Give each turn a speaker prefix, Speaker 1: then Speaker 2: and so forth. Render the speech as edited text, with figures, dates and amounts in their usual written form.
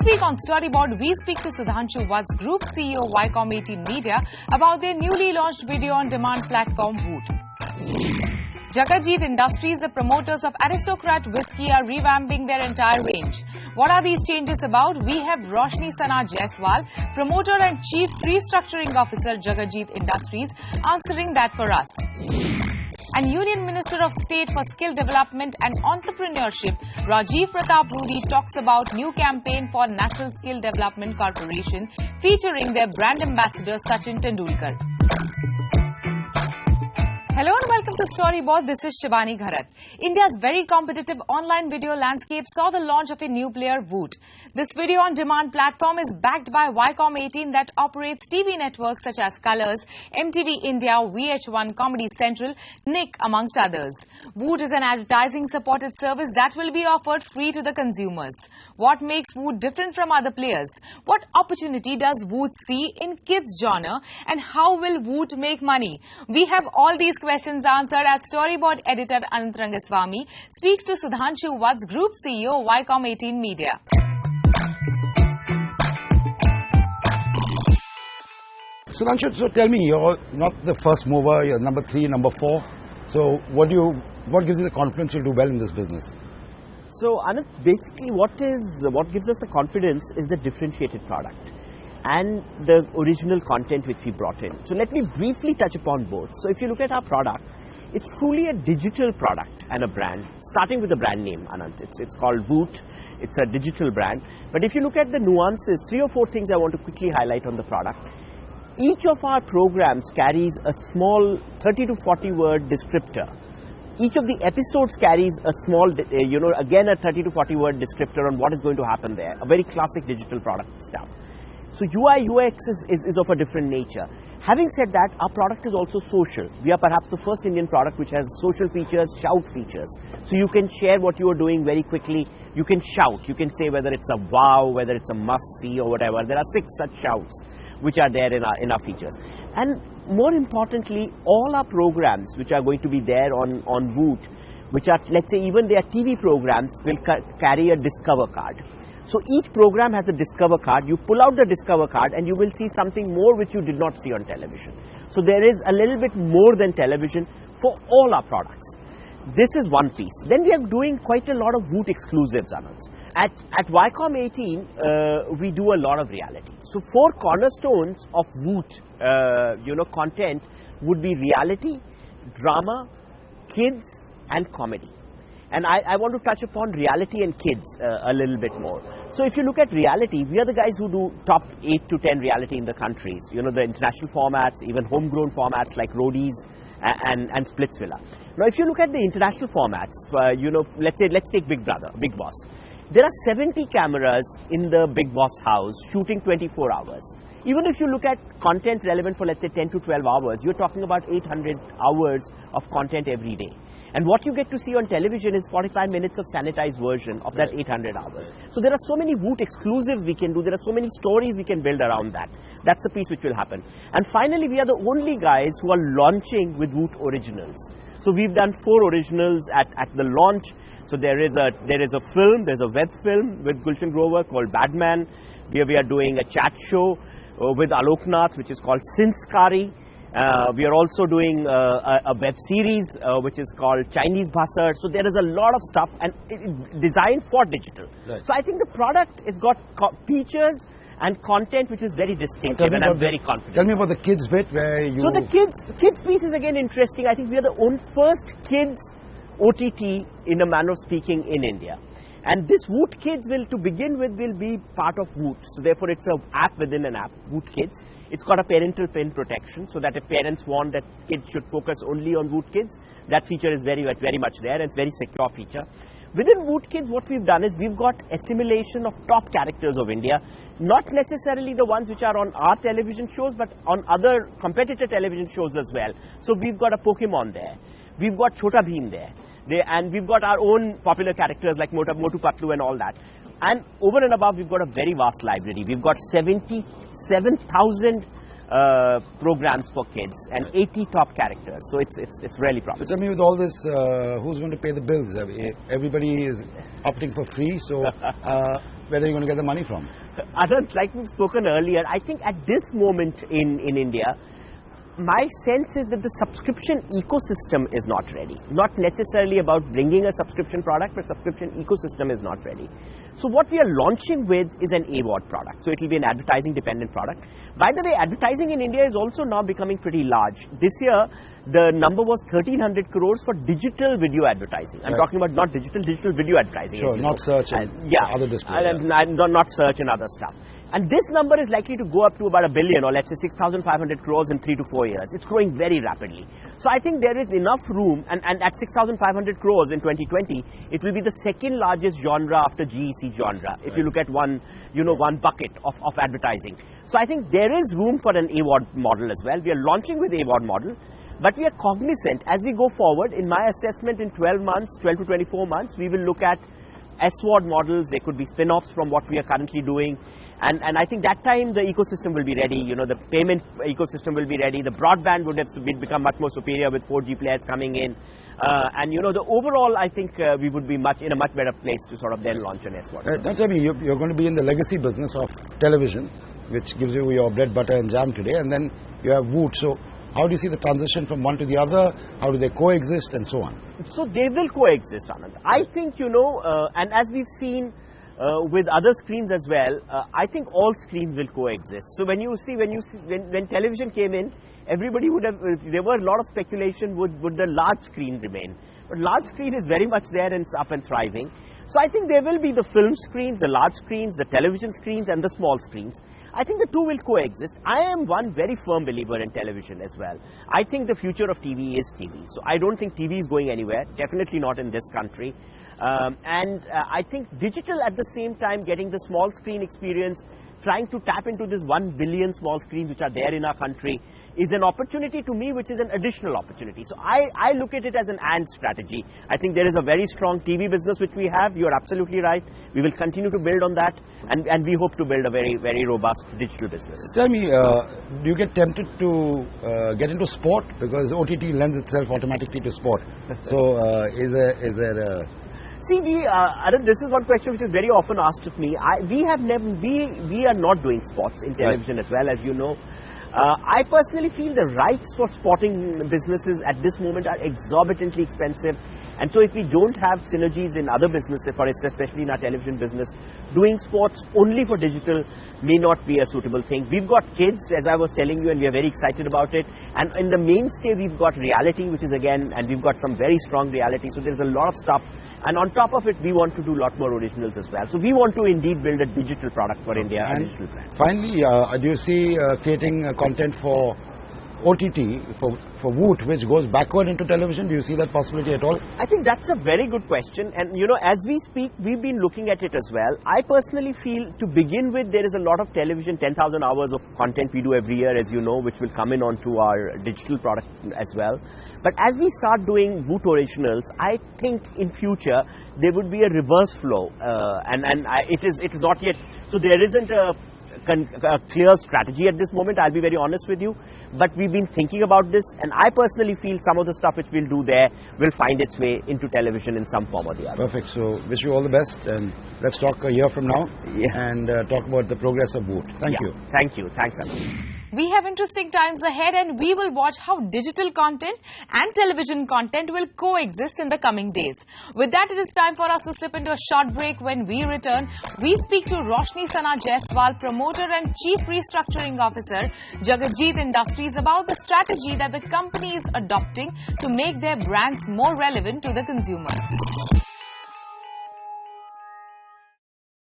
Speaker 1: week on Storyboard, we speak to Sudhanshu Vats, Group CEO Viacom 18 Media, about their newly launched video-on-demand platform Voot. JAGATJIT Industries, the promoters of Aristocrat Whiskey, are revamping their entire range. What are these changes about? We have Roshni Sana Jaiswal, promoter and Chief Restructuring Officer, JAGATJIT Industries, answering that for us. And Union Minister of State for Skill Development and Entrepreneurship, Rajiv Pratap Rudy, talks about new campaign for National Skill Development Corporation featuring their brand ambassador Sachin Tendulkar. Hello and welcome to Storyboard. This is Shivani Gharat. India's very competitive online video landscape saw the launch of a new player, Voot. This video-on-demand platform is backed by Viacom 18 that operates TV networks such as Colors, MTV India, VH1, Comedy Central, Nick, amongst others. Voot is an advertising-supported service that will be offered free to the consumers. What makes Voot different from other players? What opportunity does Voot see in kids' genre? And how will Voot make money? We have all these questions answered as Storyboard editor Anant Rangaswamy speaks to Sudhanshu Vats, Group CEO, Viacom 18 Media.
Speaker 2: Sudhanshu, so tell me, you're not the first mover, you're number 3, number 4. So what gives you the confidence you'll do well in this business?
Speaker 3: So Anant, basically what gives us the confidence is the differentiated product and the original content which we brought in. So let me briefly touch upon both. So if you look at our product, it's truly a digital product and a brand, starting with the brand name, Anant. It's called Voot. It's a digital brand. But if you look at the nuances, 3 or 4 things I want to quickly highlight on the product. Each of our programs carries a small 30 to 40 word descriptor. Each of the episodes carries a small, again a 30 to 40 word descriptor on what is going to happen there. A very classic digital product stuff. So UI UX is of a different nature. Having said that, our product is also social. We are perhaps the first Indian product which has social features, shout features. So you can share what you are doing very quickly. You can shout. You can say whether it's a wow, whether it's a must see or whatever. There are 6 such shouts which are there in our features. And more importantly, all our programs which are going to be there on Voot, which are, let's say, even their TV programs, will carry a Discover card. So each program has a Discover card. You pull out the Discover card and you will see something more which you did not see on television. So there is a little bit more than television for all our products. This is one piece. Then we are doing quite a lot of Voot exclusives, Anand. At Viacom 18, we do a lot of reality. So 4 cornerstones of Voot, content would be reality, drama, kids, and comedy. And I want to touch upon reality and kids a little bit more. So if you look at reality, we are the guys who do top 8 to 10 reality in the countries. You know, the international formats, even homegrown formats like Roadies and Splitsvilla. Now, if you look at the international formats, let's take Big Brother, Big Boss. There are 70 cameras in the Big Boss house shooting 24 hours. Even if you look at content relevant for, let's say, 10 to 12 hours, you're talking about 800 hours of content every day. And what you get to see on television is 45 minutes of sanitized version of that 800 hours. So there are so many Voot exclusives we can do. There are so many stories we can build around that. That's the piece which will happen. And finally, we are the only guys who are launching with Voot Originals. So we've done 4 originals at the launch. So there is a film, there's a web film with Gulshan Grover called Badman. We are doing a chat show with Alok Nath, which is called Sinskari. We are also doing a web series which is called Chinese Bhasar. So there is a lot of stuff and designed for digital. Right. So I think the product has got features and content which is very distinctive, and I'm very confident.
Speaker 2: Tell me about the kids bit where you...
Speaker 3: So the kids piece is again interesting. I think we are the first kids OTT in a manner of speaking in India. And this Voot Kids to begin with, will be part of Voot. So therefore, it's an app within an app, Voot Kids. It's got a parental pin protection, so that if parents want that kids should focus only on Voot Kids, that feature is very much there, and it's a very secure feature. Within Voot Kids, what we've done is we've got assimilation of top characters of India, not necessarily the ones which are on our television shows, but on other competitor television shows as well. So we've got a Pokemon there. We've got Chota Bheem there. And we've got our own popular characters like Motu Patlu and all that. And over and above, we've got a very vast library. We've got 77,000 programs for kids and 80 top characters. So it's really promising.
Speaker 2: So tell me, with all this, who's going to pay the bills? Everybody is opting for free. So where are you going to get the money from?
Speaker 3: Anand, like we've spoken earlier, I think at this moment in India, my sense is that the subscription ecosystem is not ready. Not necessarily about bringing a subscription product, but subscription ecosystem is not ready. So what we are launching with is an AVOD product. So it will be an advertising dependent product. By the way, advertising in India is also now becoming pretty large. This year, the number was 1,300 crores for digital video advertising. I'm talking about not digital video advertising.
Speaker 2: Sure, not search and other displays.
Speaker 3: Not search and other stuff. And this number is likely to go up to about $1 billion, or let's say 6,500 crores in 3 to 4 years. It's growing very rapidly. So I think there is enough room, and at 6,500 crores in 2020, it will be the second largest genre after GEC genre, if you look at one bucket of advertising. So I think there is room for an AVOD model as well. We are launching with AVOD model, but we are cognizant as we go forward. In my assessment, in 12 to 24 months, we will look at SVOD models. There could be spin-offs from what we are currently doing. And I think that time the ecosystem will be ready, the payment ecosystem will be ready, the broadband would have become much more superior with 4G players coming in. And the overall, I think we would be in a much better place to sort of then launch an SVOD.
Speaker 2: That's what I mean, you're going to be in the legacy business of television, which gives you your bread, butter and jam today, and then you have Voot. So how do you see the transition from one to the other? How do they coexist and so on? So
Speaker 3: they will coexist, Anand. I think, and as we've seen with other screens as well, I think all screens will coexist. So when television came in, everybody would have, there were a lot of speculation, would the large screen remain? But large screen is very much there and it's up and thriving. So I think there will be the film screens, the large screens, the television screens and the small screens. I think the two will coexist. I am one very firm believer in television as well. I think the future of TV is TV. So I don't think TV is going anywhere, definitely not in this country. I think digital at the same time, getting the small screen experience, trying to tap into this 1 billion small screens which are there in our country is an opportunity to me, which is an additional opportunity. So I look at it as an and strategy. I think there is a very strong TV business which we have. You're absolutely right. We will continue to build on that, and we hope to build a very, very robust digital business.
Speaker 2: Tell me, do you get tempted to get into sport? Because OTT lends itself automatically to sport. So is there a...
Speaker 3: See, Arun, this is one question which is very often asked of me. We are not doing sports in television as well, as you know. I personally feel the rights for sporting businesses at this moment are exorbitantly expensive. And so if we don't have synergies in other businesses, for instance, especially in our television business, doing sports only for digital may not be a suitable thing. We've got kids, as I was telling you, and we are very excited about it. And in the mainstay, we've got reality, which is and we've got some very strong reality. So there's a lot of stuff. And on top of it, we want to do a lot more originals as well. So we want to indeed build a digital product for India.
Speaker 2: And
Speaker 3: a digital brand.
Speaker 2: Finally, do you see creating content for OTT, for Voot, which goes backward into television? Do you see that possibility at all?
Speaker 3: I think that's a very good question. And, as we speak, we've been looking at it as well. I personally feel, to begin with, there is a lot of television, 10,000 hours of content we do every year, as you know, which will come in onto our digital product as well. But as we start doing Voot Originals, I think in future, there would be a reverse flow. It is not yet, so there isn't a clear strategy at this moment, I'll be very honest with you, but we've been thinking about this, and I personally feel some of the stuff which we'll do there will find its way into television in some form or the other.
Speaker 2: Perfect. So wish you all the best, and let's talk a year from now and talk about the progress of Voot. Thank you.
Speaker 3: Thank you. Thanks, Anand.
Speaker 1: We have interesting times ahead, and we will watch how digital content and television content will coexist in the coming days. With that, it is time for us to slip into a short break. When we return, we speak to Roshni Sana Jaiswal, promoter and Chief Restructuring Officer, JAGATJIT Industries, about the strategy that the company is adopting to make their brands more relevant to the consumers.